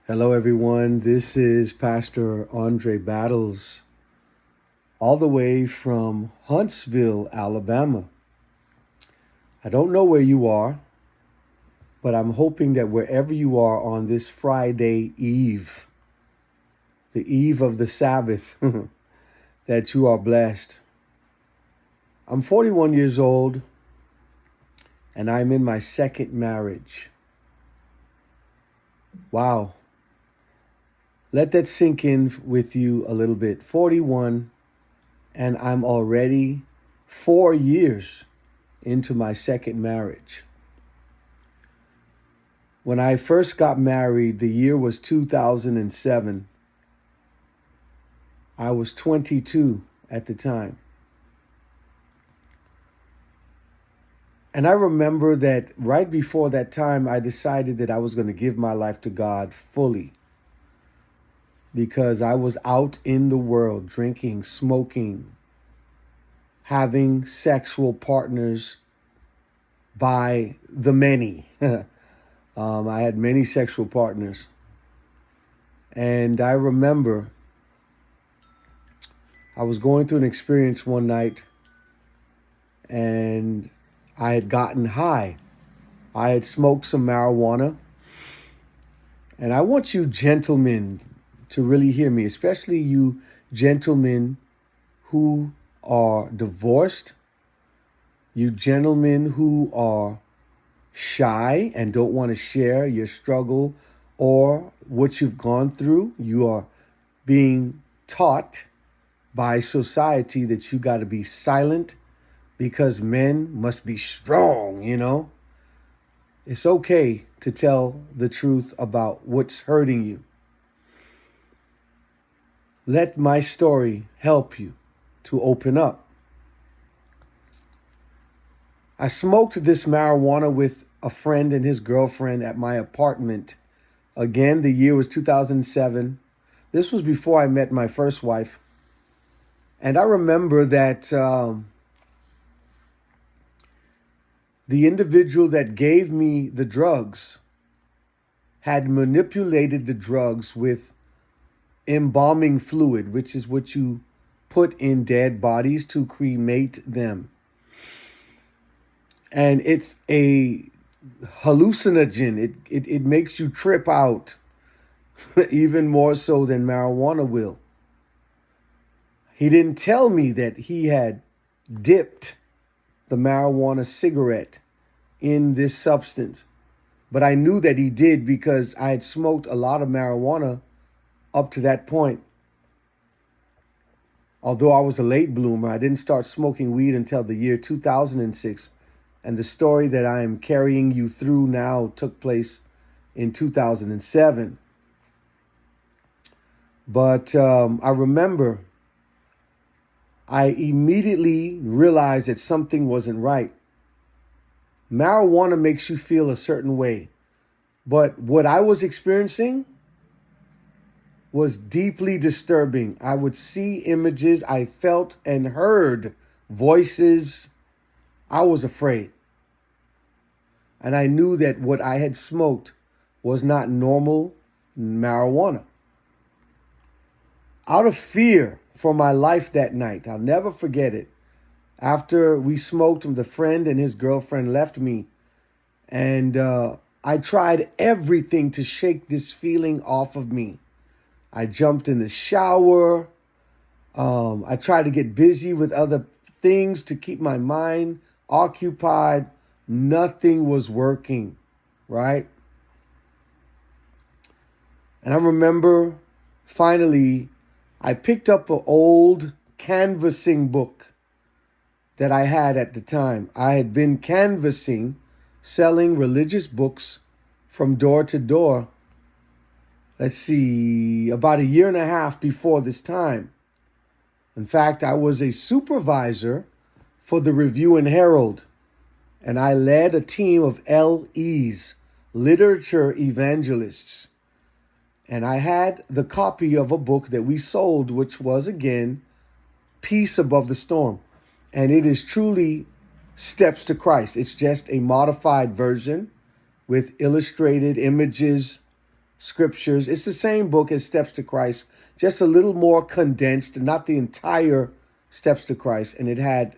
Hello, everyone. This is Pastor Andre Battles, all the way from Huntsville, Alabama. I don't know where you are, but I'm hoping that wherever you are on this Friday eve, the eve of the Sabbath, that you are blessed. I'm 41 years old, and I'm in my second marriage. Wow. Let that sink in with you a little bit. 41, and I'm already 4 years into my second marriage. When I first got married, the year was 2007. I was 22 at the time. And I remember that right before that time, I decided that I was going to give my life to God fully, because I was out in the world drinking, smoking, having sexual partners by the many. I had many sexual partners. And I remember I was going through an experience one night, and I had gotten high. I had smoked some marijuana. And I want you gentlemen to really hear me, especially you gentlemen who are divorced, you gentlemen who are shy and don't want to share your struggle or what you've gone through. You are being taught by society that you got to be silent because men must be strong, It's okay to tell the truth about what's hurting you. Let my story help you to open up. I smoked this marijuana with a friend and his girlfriend at my apartment. Again, the year was 2007. This was before I met my first wife. And I remember that the individual that gave me the drugs had manipulated the drugs with embalming fluid, which is what you put in dead bodies to cremate them. And it's a hallucinogen. It makes you trip out even more so than marijuana will. He didn't tell me that he had dipped the marijuana cigarette in this substance, but I knew that he did because I had smoked a lot of marijuana up to that point. Although I was a late bloomer, I didn't start smoking weed until the year 2006. And the story that I am carrying you through now took place in 2007. But I remember I immediately realized that something wasn't right. Marijuana makes you feel a certain way. But what I was experiencing was deeply disturbing. I would see images, I felt and heard voices. I was afraid. And I knew that what I had smoked was not normal marijuana. Out of fear for my life that night, I'll never forget it. After we smoked, the friend and his girlfriend left me. And I tried everything to shake this feeling off of me. I jumped in the shower. I tried to get busy with other things to keep my mind occupied. Nothing was working, right? And I remember finally I picked up an old canvassing book that I had at the time. I had been canvassing, selling religious books from door to door. Let's see, about a year and a half before this time. In fact, I was a supervisor for the Review and Herald, and I led a team of LEs, literature evangelists. And I had the copy of a book that we sold, which was, again, Peace Above the Storm. And it is truly Steps to Christ. It's just a modified version with illustrated images scriptures. It's the same book as Steps to Christ, just a little more condensed, not the entire Steps to Christ. And it had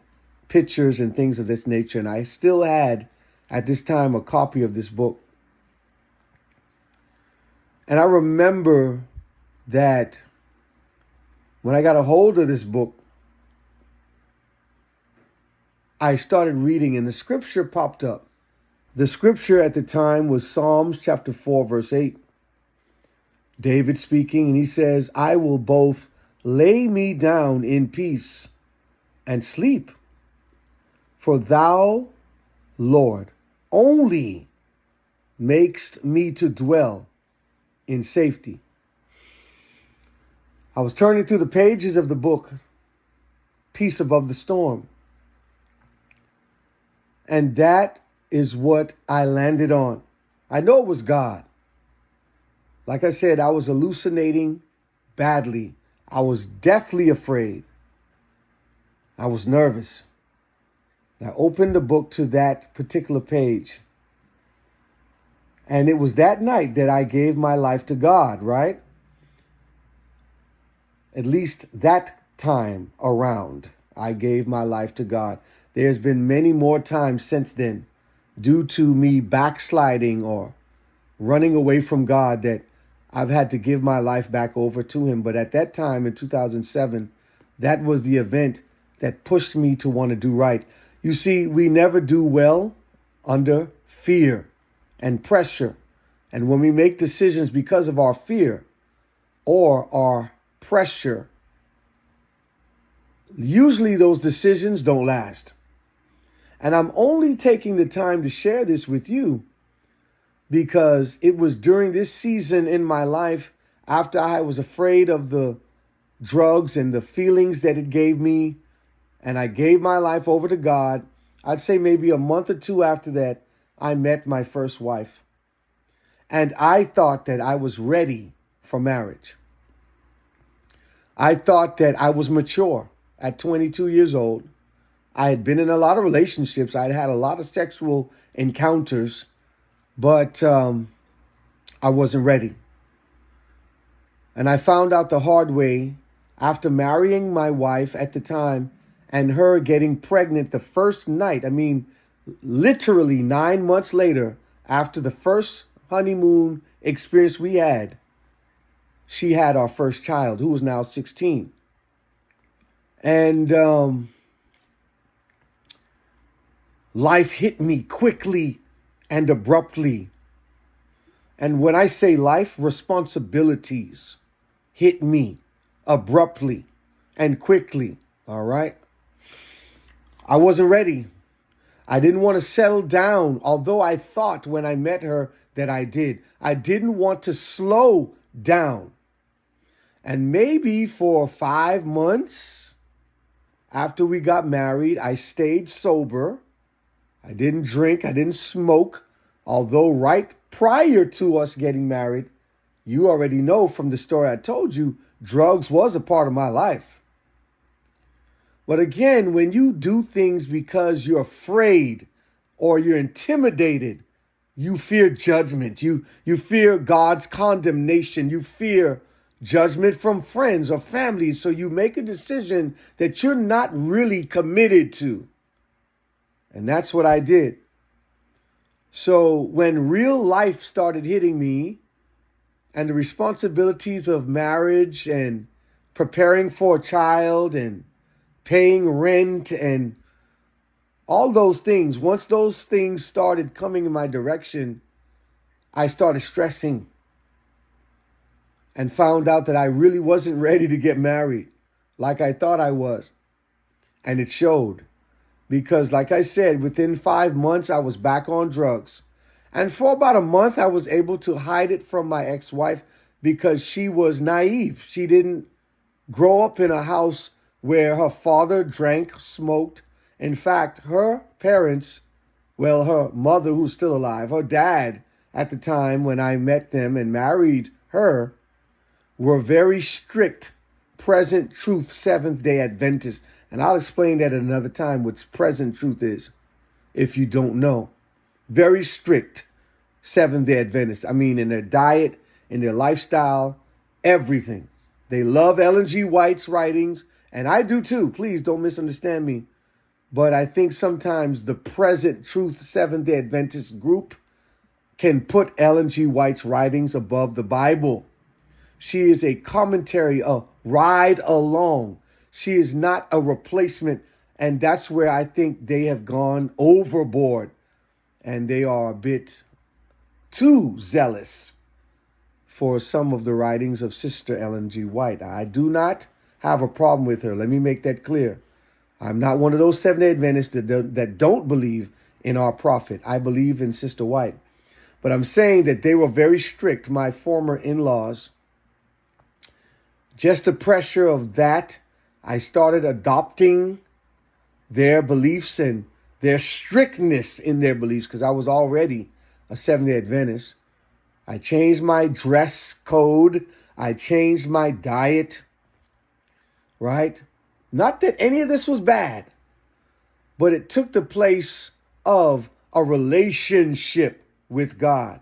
pictures and things of this nature. And I still had, at this time, a copy of this book. And I remember that when I got a hold of this book, I started reading and the scripture popped up. The scripture at the time was Psalms chapter 4, verse 8. David speaking, and he says, I will both lay me down in peace and sleep. For thou, Lord, only makest me to dwell in safety. I was turning through the pages of the book, Peace Above the Storm. And that is what I landed on. I know it was God. Like I said, I was hallucinating badly. I was deathly afraid. I was nervous. I opened the book to that particular page. And it was that night that I gave my life to God, right? At least that time around, I gave my life to God. There's been many more times since then, due to me backsliding or running away from God, that I've had to give my life back over to him. But at that time in 2007, that was the event that pushed me to want to do right. You see, we never do well under fear and pressure. And when we make decisions because of our fear or our pressure, usually those decisions don't last. And I'm only taking the time to share this with you because it was during this season in my life, after I was afraid of the drugs and the feelings that it gave me, and I gave my life over to God. I'd say maybe a month or two after that, I met my first wife. And I thought that I was ready for marriage. I thought that I was mature at 22 years old. I had been in a lot of relationships. I'd had a lot of sexual encounters, but I wasn't ready. And I found out the hard way after marrying my wife at the time and her getting pregnant the first night. I mean, literally 9 months later, after the first honeymoon experience we had, she had our first child, who was now 16. And life hit me quickly and abruptly. And when I say life, responsibilities hit me abruptly and quickly, all right? I wasn't ready. I didn't want to settle down, although I thought when I met her that I did. I didn't want to slow down. And maybe for 5 months after we got married, I stayed sober. I didn't drink. I didn't smoke. Although right prior to us getting married, you already know from the story I told you, drugs was a part of my life. But again, when you do things because you're afraid or you're intimidated, you fear judgment. You fear God's condemnation. You fear judgment from friends or family. So you make a decision that you're not really committed to. And that's what I did. So when real life started hitting me and the responsibilities of marriage and preparing for a child and paying rent and all those things, once those things started coming in my direction, I started stressing and found out that I really wasn't ready to get married like I thought I was. And it showed. Because like I said, within 5 months, I was back on drugs. And for about a month, I was able to hide it from my ex-wife because she was naive. She didn't grow up in a house where her father drank, smoked. In fact, her parents, well, her mother, who's still alive, her dad at the time when I met them and married her, were very strict present truth Seventh-day Adventists. And I'll explain that at another time what present truth is, if you don't know. Very strict Seventh-day Adventists. I mean, in their diet, in their lifestyle, everything. They love Ellen G. White's writings, and I do too. Please don't misunderstand me. But I think sometimes the present Truth Seventh-day Adventist group can put Ellen G. White's writings above the Bible. She is a commentary, a ride along. She is not a replacement. And that's where I think they have gone overboard. And they are a bit too zealous for some of the writings of Sister Ellen G. White. I do not have a problem with her. Let me make that clear. I'm not one of those Seventh-day Adventists that don't believe in our prophet. I believe in Sister White. But I'm saying that they were very strict, my former in-laws. Just the pressure of that, I started adopting their beliefs and their strictness in their beliefs because I was already a Seventh-day Adventist. I changed my dress code. I changed my diet, right? Not that any of this was bad, but it took the place of a relationship with God.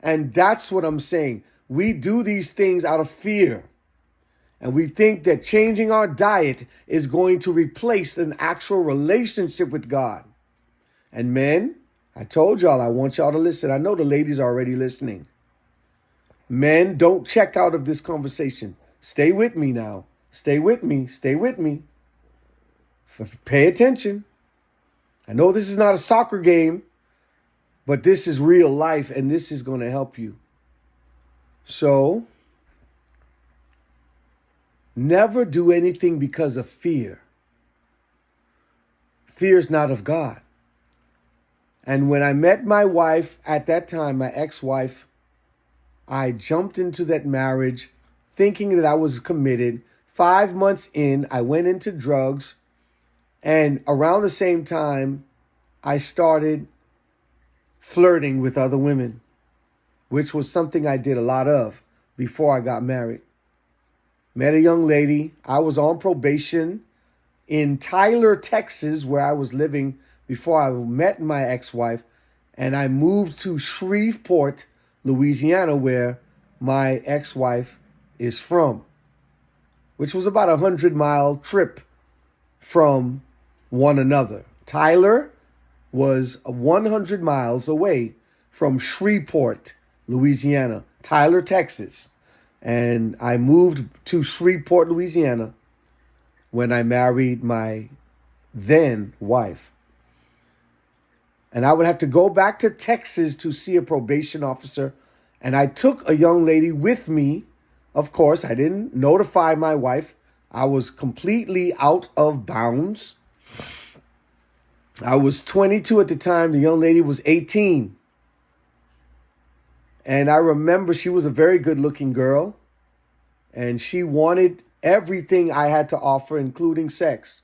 And that's what I'm saying. We do these things out of fear. And we think that changing our diet is going to replace an actual relationship with God. And men, I told y'all, I want y'all to listen. I know the ladies are already listening. Men, don't check out of this conversation. Stay with me now. Stay with me. Stay with me. Pay attention. I know this is not a soccer game, but this is real life, and this is going to help you. So, never do anything because of fear. Fear is not of God. And when I met my wife at that time, my ex-wife, I jumped into that marriage thinking that I was committed. 5 months in, I went into drugs. And around the same time, I started flirting with other women, which was something I did a lot of before I got married. Met a young lady. I was on probation in Tyler, Texas, where I was living before I met my ex-wife. And I moved to Shreveport, Louisiana, where my ex-wife is from, which was about a 100-mile trip from one another. Tyler was 100 miles away from Shreveport, Louisiana, Tyler, Texas. And I moved to Shreveport, Louisiana when I married my then wife. And I would have to go back to Texas to see a probation officer. And I took a young lady with me. Of course, I didn't notify my wife. I was completely out of bounds. I was 22 at the time. The young lady was 18. And I remember she was a very good-looking girl. And she wanted everything I had to offer, including sex.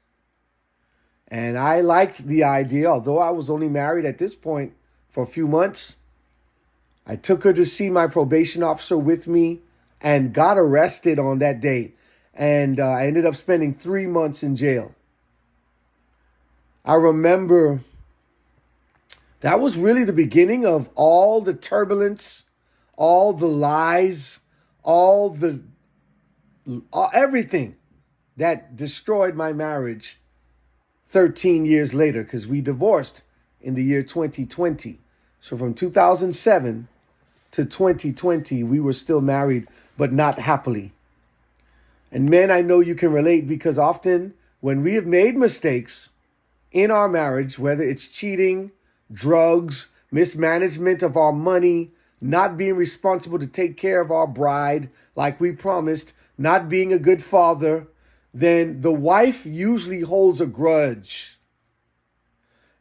And I liked the idea, although I was only married at this point for a few months. I took her to see my probation officer with me and got arrested on that day. And I ended up spending 3 months in jail. I remember that was really the beginning of all the turbulence, all the lies, everything that destroyed my marriage 13 years later, because we divorced in the year 2020. So from 2007 to 2020, we were still married, but not happily. And men, I know you can relate, because often when we have made mistakes in our marriage, whether it's cheating, drugs, mismanagement of our money, not being responsible to take care of our bride like we promised, not being a good father, then the wife usually holds a grudge.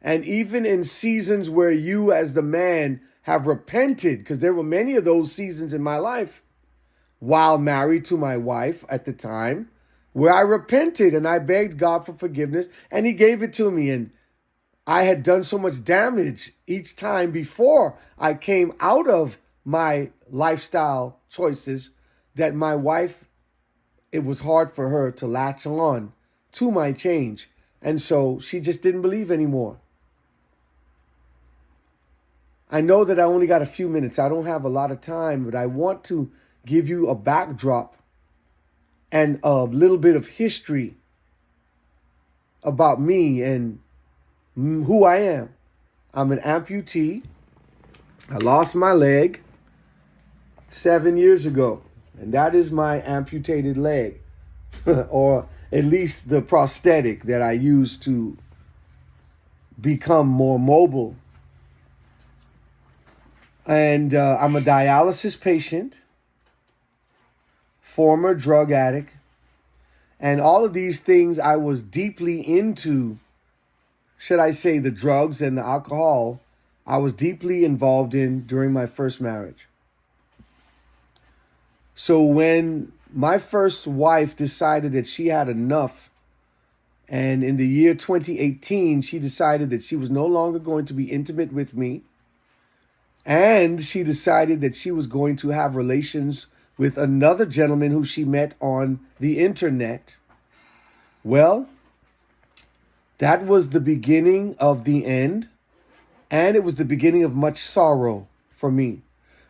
And even in seasons where you as the man have repented, because there were many of those seasons in my life while married to my wife at the time, where I repented and I begged God for forgiveness, and he gave it to me. And I had done so much damage each time before I came out of my lifestyle choices that my wife, it was hard for her to latch on to my change. And so she just didn't believe anymore. I know that I only got a few minutes. I don't have a lot of time, but I want to give you a backdrop and a little bit of history about me and who I am. I'm an amputee. I lost my leg 7 years ago, and that is my amputated leg, or at least the prosthetic that I use to become more mobile. And I'm a dialysis patient, former drug addict, and all of these things I was deeply into. Should I say the drugs and the alcohol I was deeply involved in during my first marriage. So when my first wife decided that she had enough, and in the year 2018, she decided that she was no longer going to be intimate with me, and she decided that she was going to have relations with another gentleman who she met on the internet, well, that was the beginning of the end, and it was the beginning of much sorrow for me,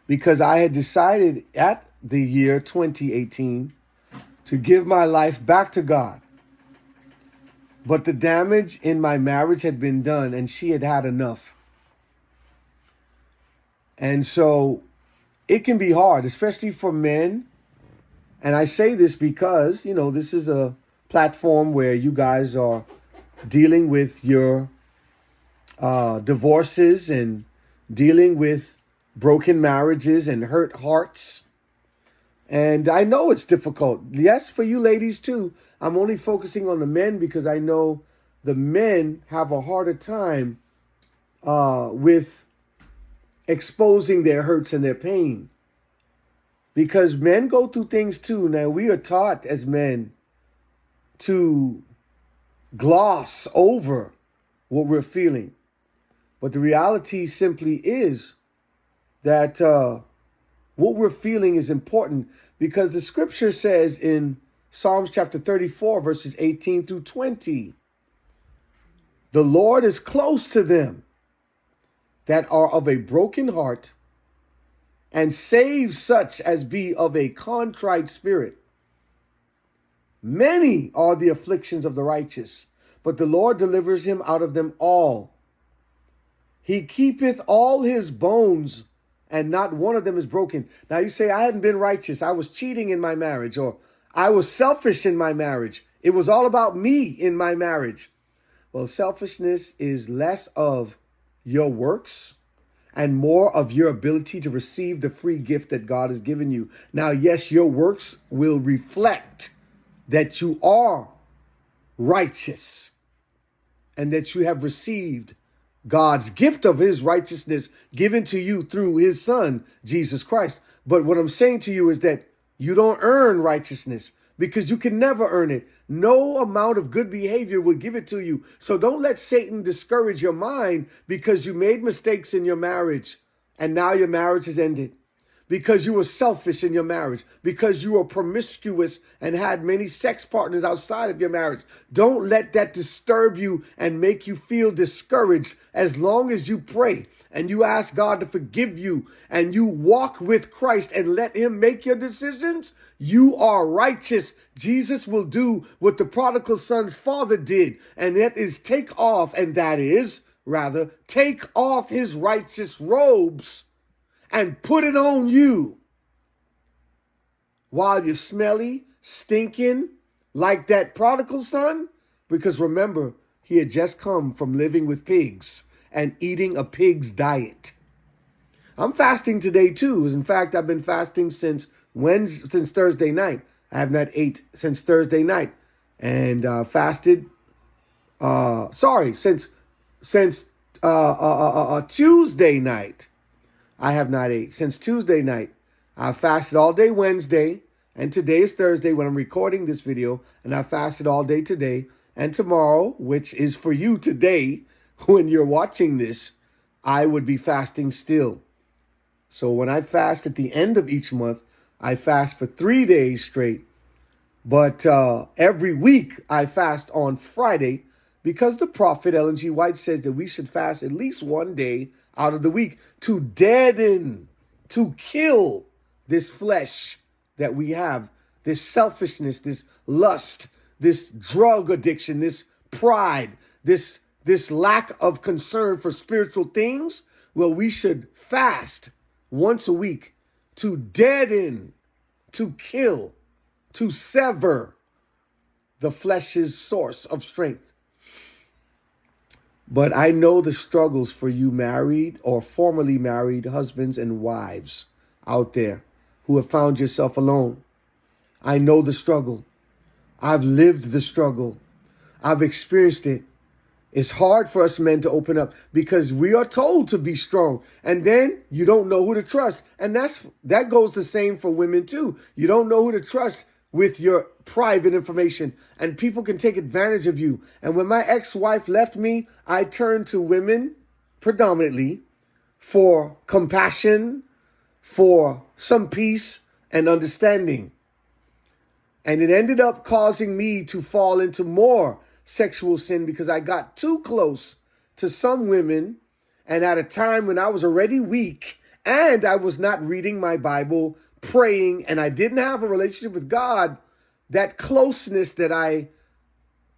because I had decided at the year 2018 to give my life back to God. But the damage in my marriage had been done, and she had had enough. And so it can be hard, especially for men. And I say this because, this is a platform where you guys are dealing with your divorces and dealing with broken marriages and hurt hearts. And I know it's difficult. Yes, for you ladies too. I'm only focusing on the men because I know the men have a harder time with exposing their hurts and their pain. Because men go through things too. Now, we are taught as men to gloss over what we're feeling. But the reality simply is that what we're feeling is important, because the scripture says in Psalms chapter 34, verses 18 through 20, the Lord is close to them that are of a broken heart, and save such as be of a contrite spirit. Many are the afflictions of the righteous, but the Lord delivers him out of them all. He keepeth all his bones, and not one of them is broken. Now you say, I hadn't been righteous. I was cheating in my marriage, or I was selfish in my marriage. It was all about me in my marriage. Well, selfishness is less of your works and more of your ability to receive the free gift that God has given you. Now, yes, your works will reflect that you are righteous and that you have received God's gift of his righteousness given to you through his son, Jesus Christ. But what I'm saying to you is that you don't earn righteousness, because you can never earn it. No amount of good behavior will give it to you. So don't let Satan discourage your mind because you made mistakes in your marriage and now your marriage has ended. Because you were selfish in your marriage, because you were promiscuous and had many sex partners outside of your marriage. Don't let that disturb you and make you feel discouraged. As long as you pray and you ask God to forgive you and you walk with Christ and let him make your decisions, you are righteous. Jesus will do what the prodigal son's father did, and that is take off his righteous robes and put it on you while you're smelly, stinking like that prodigal son. Because remember, he had just come from living with pigs and eating a pig's diet. I'm fasting today too. In fact, I've been fasting since Thursday night. I have not ate since Thursday night, and fasted. Since Tuesday night. I have not ate since Tuesday night. I fasted all day Wednesday, and today is Thursday when I'm recording this video, and I fasted all day today. And tomorrow, which is for you today, when you're watching this, I would be fasting still. So when I fast at the end of each month, I fast for 3 days straight. But every week I fast on Friday, because the prophet Ellen G. White says that we should fast at least one day out of the week to deaden, to kill this flesh that we have, this selfishness, this lust, this drug addiction, this pride, this lack of concern for spiritual things, well, we should fast once a week to deaden, to kill, to sever the flesh's source of strength. But I know the struggles for you married or formerly married husbands and wives out there who have found yourself alone. I know the struggle. I've lived the struggle. I've experienced it. It's hard for us men to open up because we are told to be strong, and then you don't know who to trust. And that goes the same for women too. You don't know who to trust with your private information, and people can take advantage of you. And when my ex-wife left me, I turned to women predominantly for compassion, for some peace and understanding. And it ended up causing me to fall into more sexual sin because I got too close to some women, and at a time when I was already weak and I was not reading my Bible, praying, and I didn't have a relationship with God. That closeness that I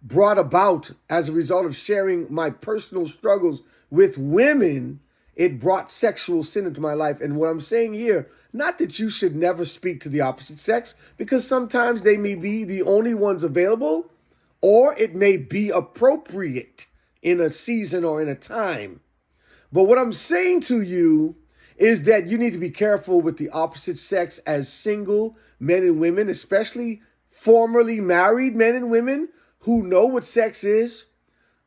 brought about as a result of sharing my personal struggles with women, it brought sexual sin into my life. And what I'm saying here, not that you should never speak to the opposite sex, because sometimes they may be the only ones available, or it may be appropriate in a season or in a time. But what I'm saying to you is that you need to be careful with the opposite sex as single men and women, especially formerly married men and women who know what sex is,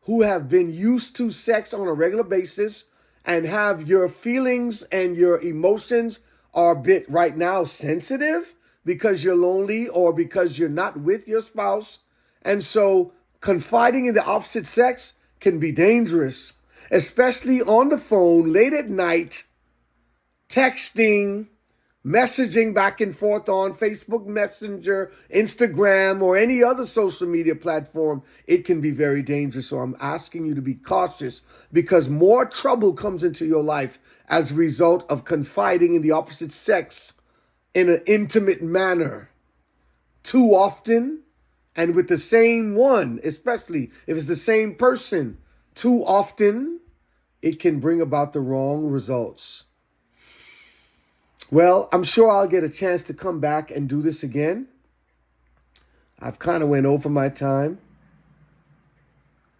who have been used to sex on a regular basis, and have your feelings and your emotions are a bit right now sensitive because you're lonely or because you're not with your spouse. And so confiding in the opposite sex can be dangerous, especially on the phone late at night, texting, messaging back and forth on Facebook Messenger, Instagram, or any other social media platform. It can be very dangerous. So I'm asking you to be cautious, because more trouble comes into your life as a result of confiding in the opposite sex in an intimate manner too often, and with the same one, especially if it's the same person too often. It can bring about the wrong results. Well, I'm sure I'll get a chance to come back and do this again. I've kind of went over my time.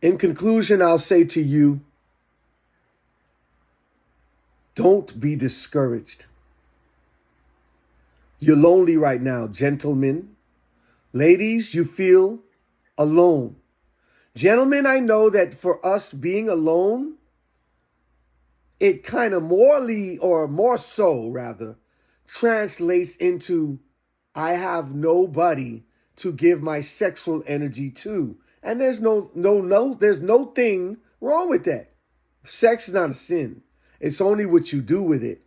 In conclusion, I'll say to you, don't be discouraged. You're lonely right now, gentlemen. Ladies, you feel alone. Gentlemen, I know that for us being alone, it kind of morally, or more so rather, translates into I have nobody to give my sexual energy to. And there's there's no thing wrong with that. Sex is not a sin. It's only what you do with it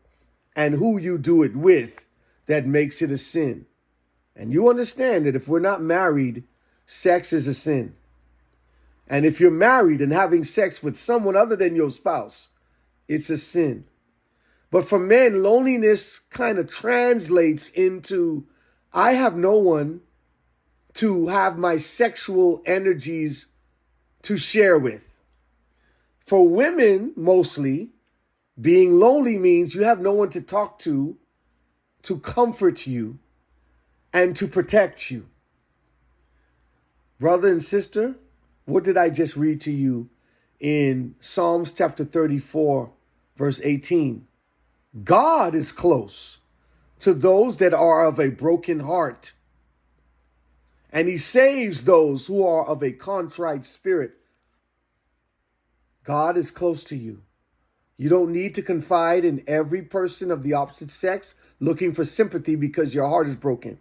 and who you do it with that makes it a sin. And you understand that if we're not married, sex is a sin. And if you're married and having sex with someone other than your spouse, it's a sin. But for men, loneliness kind of translates into I have no one to have my sexual energies to share with. For women, mostly, being lonely means you have no one to talk to comfort you, and to protect you. Brother and sister, what did I just read to you in Psalms chapter 34, verse 18? God is close to those that are of a broken heart, and he saves those who are of a contrite spirit. God is close to you. You don't need to confide in every person of the opposite sex looking for sympathy because your heart is broken.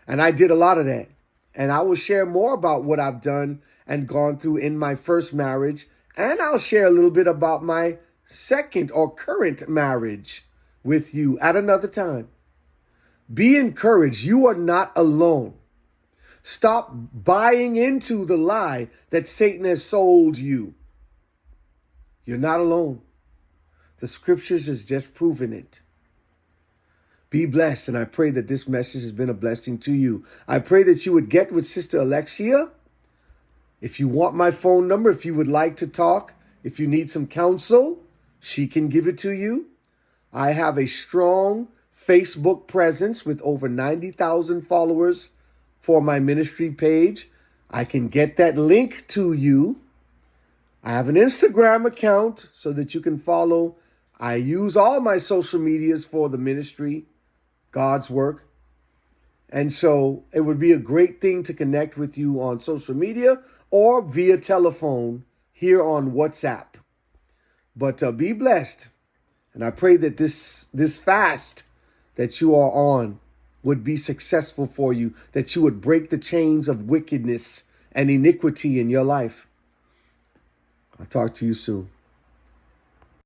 And I did a lot of that. And I will share more about what I've done and gone through in my first marriage. And I'll share a little bit about my second or current marriage with you at another time. Be encouraged. You are not alone. Stop buying into the lie that Satan has sold you. You're not alone. The scriptures has just proven it. Be blessed, and I pray that this message has been a blessing to you. I pray that you would get with Sister Alexia. If you want my phone number, if you would like to talk, if you need some counsel, she can give it to you. I have a strong Facebook presence with over 90,000 followers for my ministry page. I can get that link to you. I have an Instagram account so that you can follow. I use all my social medias for the ministry, God's work. And so it would be a great thing to connect with you on social media or via telephone here on WhatsApp. But be blessed. And I pray that this fast that you are on would be successful for you, that you would break the chains of wickedness and iniquity in your life. I'll talk to you soon.